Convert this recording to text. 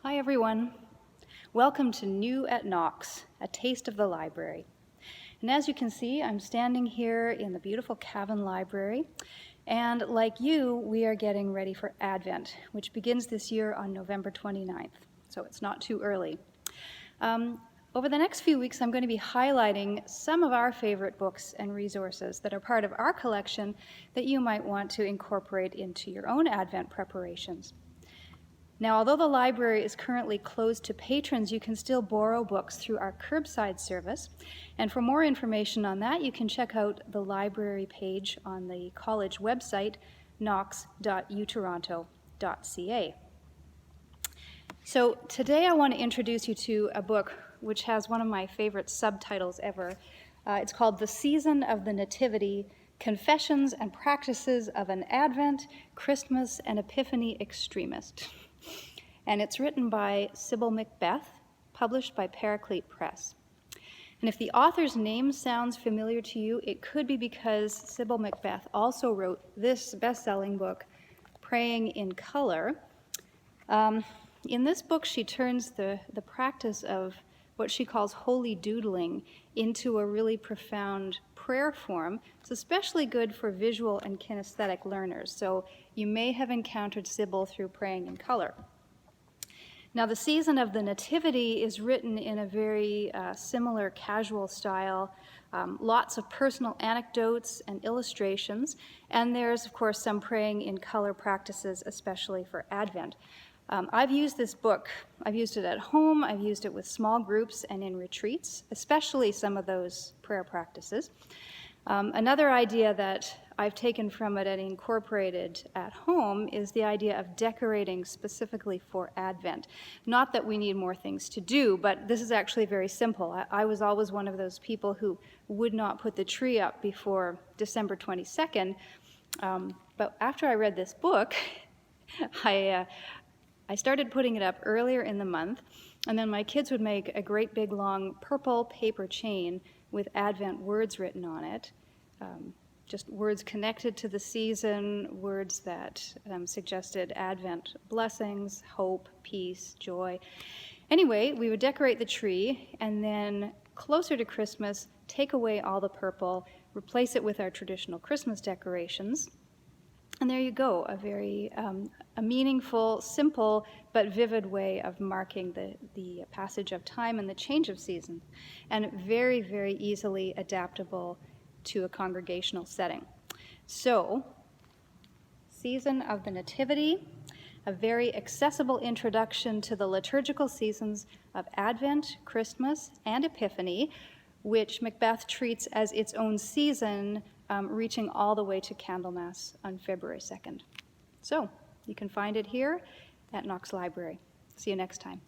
Hi everyone. Welcome to New at Knox, a taste of the library. And as you can see, I'm standing here in the beautiful Caven library. And like you, we are getting ready for Advent, which begins this year on November 29th. So it's not too early. Over the next few weeks, I'm going to be highlighting some of our favorite books and resources that are part of our collection that you might want to incorporate into your own Advent preparations. Now, although the library is currently closed to patrons, you can still borrow books through our curbside service. And for more information on that, you can check out the library page on the college website, knox.utoronto.ca. So today I want to introduce you to a book which has one of my favorite subtitles ever. It's called The Season of the Nativity, Confessions and Practices of an Advent, Christmas, and Epiphany Extremist. And it's written by Sybil MacBeth, published by Paraclete Press. And if the author's name sounds familiar to you, it could be because Sybil MacBeth also wrote this best-selling book, Praying in Color. In this book, she turns the practice of what she calls holy doodling into a really profound prayer form. It's especially good for visual and kinesthetic learners. So you may have encountered Sybil through Praying in Color. Now, the Season of the Nativity is written in a very similar casual style, lots of personal anecdotes and illustrations, and there's, of course, some praying in color practices, especially for Advent. I've used this book. I've used it at home, I've used it with small groups and in retreats, especially some of those prayer practices. Another idea that I've taken from it and incorporated at home is the idea of decorating specifically for Advent. Not that we need more things to do, but this is actually very simple. I was always one of those people who would not put the tree up before December 22nd, but after I read this book, I started putting it up earlier in the month, and then my kids would make a great big long purple paper chain with Advent words written on it, just words connected to the season, words that suggested Advent blessings, hope, peace, joy. Anyway, we would decorate the tree, and then closer to Christmas, take away all the purple, replace it with our traditional Christmas decorations. And there you go, a very a meaningful, simple, but vivid way of marking the passage of time and the change of season, and very, very easily adaptable to a congregational setting. So, Season of the Nativity, a very accessible introduction to the liturgical seasons of Advent, Christmas, and Epiphany, which MacBeth treats as its own season, reaching all the way to Candlemas on February 2nd. So, you can find it here at Knox Library. See you next time.